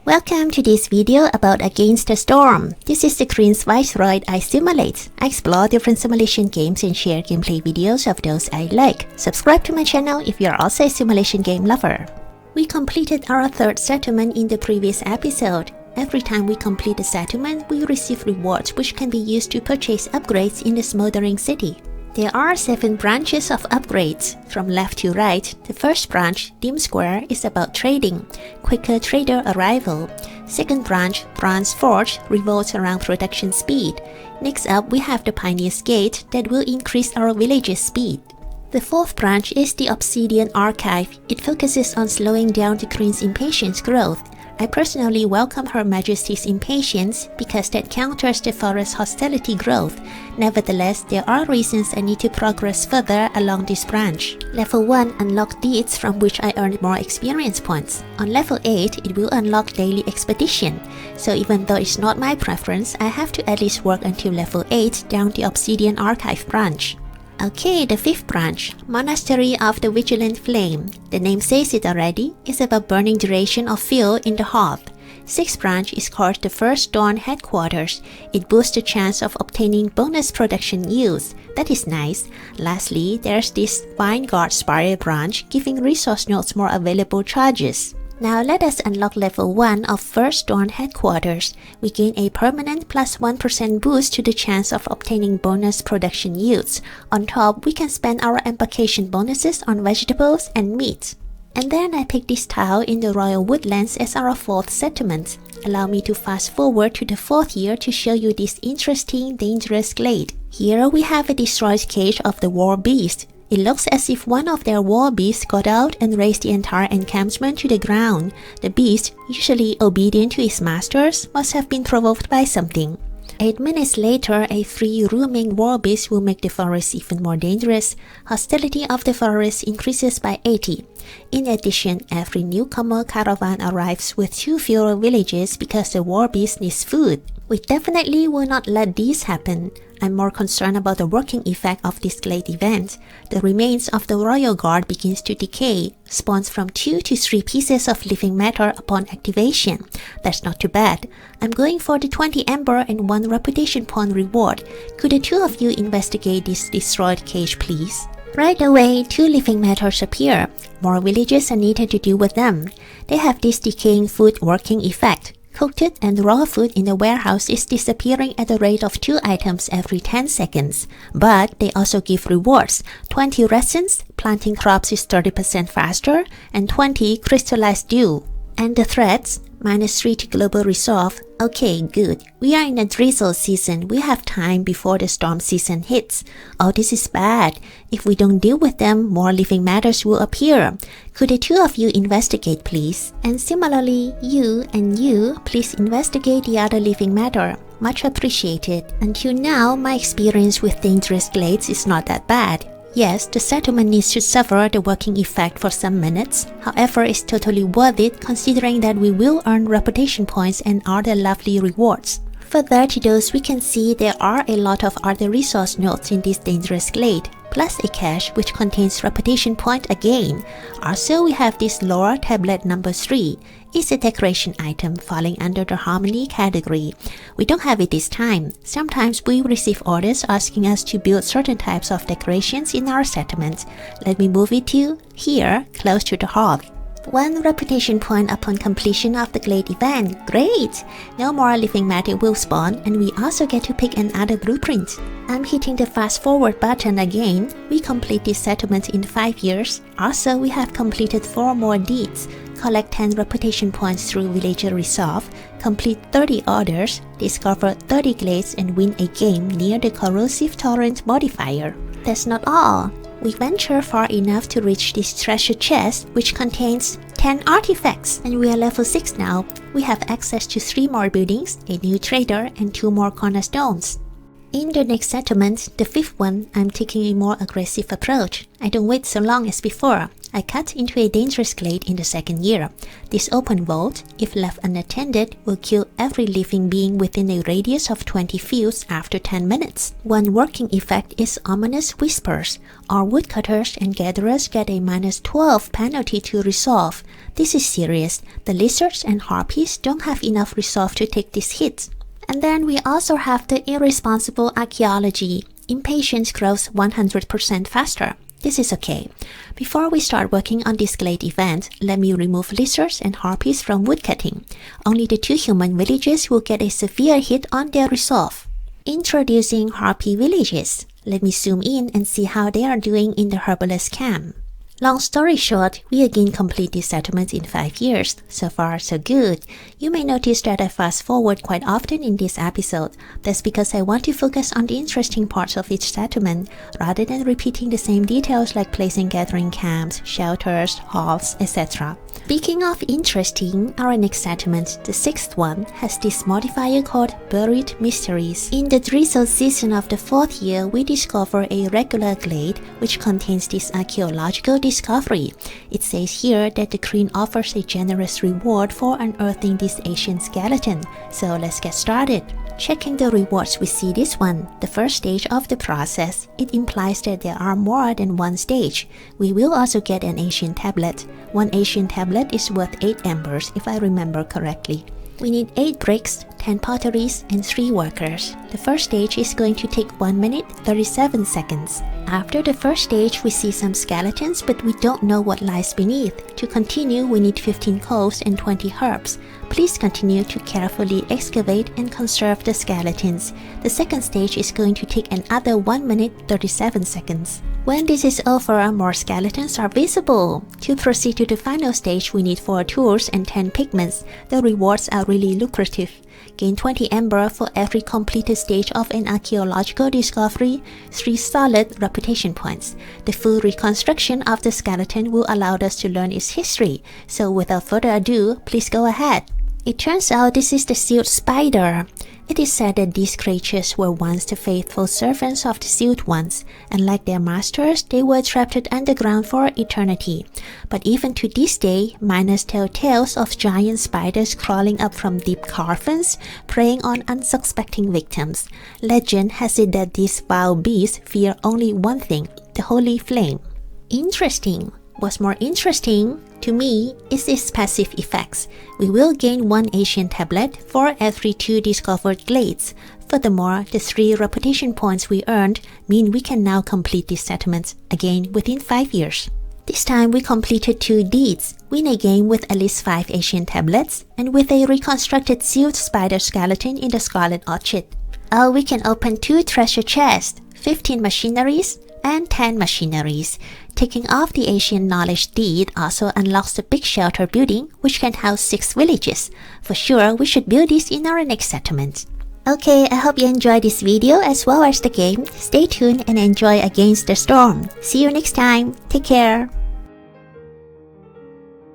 Welcome to this video about Against the Storm. This is the Korean's viceroy iSimulate. I explore different simulation games and share gameplay videos of those I like. Subscribe to my channel if you're also a simulation game lover. We completed our third settlement in the previous episode. Every time we complete a settlement, we receive rewards which can be used to purchase upgrades in the smoldering city. There are 7 branches of upgrades. From left to right, the first branch, Dim Square, is about trading, quicker trader arrival. Second branch, Bronze Forge, revolves around production speed. Next up, we have the Pioneer's Gate that will increase our village's speed. The fourth branch is the Obsidian Archive. It focuses on slowing down the Queen's impatience growth. I personally welcome Her Majesty's impatience because that counters the forest hostility growth. Nevertheless, there are reasons I need to progress further along this branch. Level 1 unlock deeds from which I earned more experience points. On level 8, it will unlock daily expedition. So even though it's not my preference, I have to at least work until level 8 down the Obsidian Archive branch. Okay, the 5th branch, Monastery of the Vigilant Flame. The name says it already, it's about burning duration of fuel in the hearth. 6th branch is called the First Dawn Headquarters. It boosts the chance of obtaining bonus production yields. That is nice. Lastly, there's this Vanguard Spire branch, giving resource nodes more available charges. Now let us unlock level 1 of First Dawn Headquarters. We gain a permanent plus 1% boost to the chance of obtaining bonus production yields. On top, we can spend our embarkation bonuses on vegetables and meat. And then I picked this tile in the Royal Woodlands as our 4th settlement. Allow me to fast forward to the 4th year to show you this interesting, dangerous glade. Here we have a destroyed cage of the war beast. It looks as if one of their war beasts got out and razed the entire encampment to the ground. The beast, usually obedient to its masters, must have been provoked by something. 8 minutes later, a 3 roaming war beast will make the forest even more dangerous. Hostility of the forest increases by 80. In addition, every newcomer caravan arrives with 2 fewer villages because the war beast needs food. We definitely will not let this happen. I'm more concerned about the working effect of this Glade event. The remains of the Royal Guard begins to decay, spawns from 2 to 3 pieces of living matter upon activation. That's not too bad. I'm going for the 20 Ember and 1 reputation point reward. Could the 2 of you investigate this destroyed cage, please? Right away, 2 living matters appear. More villages are needed to deal with them. They have this decaying food working effect. Cooked and raw food in the warehouse is disappearing at the rate of 2 items every 10 seconds. But they also give rewards. 20 resins, planting crops is 30% faster, and 20 crystallized dew. And the threats? -3 to global resolve. Okay, good. We are in a drizzle season. We have time before the storm season hits. Oh, this is bad. If we don't deal with them, more living matters will appear. Could the 2 of you investigate, please? And similarly, you and you, please investigate the other living matter. Much appreciated. Until now, my experience with dangerous glades is not that bad. Yes, the settlement needs to suffer the working effect for some minutes. However, it's totally worth it considering that we will earn reputation points and other lovely rewards. Further to those, we can see there are a lot of other resource nodes in this dangerous glade, plus a cache which contains reputation point again. Also, we have this lore tablet number 3. It's a decoration item falling under the harmony category. We don't have it this time. Sometimes we receive orders asking us to build certain types of decorations in our settlement. Let me move it to here, close to the hearth. 1 reputation point upon completion of the Glade event. Great! No more living matter will spawn, and we also get to pick another blueprint. I'm hitting the fast forward button again. We complete this settlement in 5 years. Also, we have completed 4 more deeds. Collect 10 reputation points through Villager Resolve, complete 30 orders, discover 30 glades, and win a game near the Corrosive Torrent modifier. That's not all. We venture far enough to reach this treasure chest, which contains 10 artifacts, and we are level 6 now. We have access to 3 more buildings, a new trader, and 2 more cornerstones. In the next settlement, the fifth one, I'm taking a more aggressive approach. I don't wait so long as before. I cut into a dangerous glade in the second year. This open vault, if left unattended, will kill every living being within a radius of 20 fields after 10 minutes. One working effect is ominous whispers. Our woodcutters and gatherers get a -12 penalty to resolve. This is serious. The lizards and harpies don't have enough resolve to take these hits. And then we also have the irresponsible archaeology. Impatience grows 100% faster. This is okay. Before we start working on this Glade event, let me remove lizards and harpies from woodcutting. Only the 2 human villages will get a severe hit on their resolve. Introducing harpy villages. Let me zoom in and see how they are doing in the herbalist camp. Long story short, we again complete this settlement in 5 years. So far, so good. You may notice that I fast forward quite often in this episode. That's because I want to focus on the interesting parts of each settlement, rather than repeating the same details like placing gathering camps, shelters, halls, etc. Speaking of interesting, our next settlement, the 6th one, has this modifier called Buried Mysteries. In the drizzle season of the 4th year, we discover a regular glade which contains this archaeological discovery. It says here that the queen offers a generous reward for unearthing this ancient skeleton. So let's get started. Checking the rewards, we see this one, the first stage of the process. It implies that there are more than one stage. We will also get an ancient tablet. One ancient tablet is worth 8 embers if I remember correctly. We need 8 bricks, 10 potteries, and 3 workers. The first stage is going to take 1 minute 37 seconds. After the first stage, we see some skeletons, but we don't know what lies beneath. To continue, we need 15 coals and 20 herbs. Please continue to carefully excavate and conserve the skeletons. The second stage is going to take another 1 minute 37 seconds. When this is over, more skeletons are visible. To proceed to the final stage, we need 4 tools and 10 pigments. The rewards are really lucrative. Gain 20 ember for every completed stage of an archaeological discovery, 3 solid reputation points. The full reconstruction of the skeleton will allow us to learn its history. So without further ado, please go ahead. It turns out this is the sealed spider. It is said that these creatures were once the faithful servants of the sealed ones, and like their masters, they were trapped underground for eternity. But even to this day, miners tell tales of giant spiders crawling up from deep caverns, preying on unsuspecting victims. Legend has it that these wild beasts fear only one thing, the holy flame. Interesting. What's more interesting to me is its passive effects. We will gain 1 ancient tablet for every 2 discovered glades. Furthermore, the 3 reputation points we earned mean we can now complete these settlements again within 5 years. This time we completed 2 deeds. Win a game with at least 5 ancient tablets and with a reconstructed sealed spider skeleton in the Scarlet Orchard. We can open 2 treasure chests, 15 machineries, and 10 machineries. Taking off the ancient knowledge deed also unlocks the big shelter building, which can house 6 villages. For sure, we should build this in our next settlement. Okay, I hope you enjoyed this video as well as the game. Stay tuned and enjoy Against the Storm. See you next time. Take care.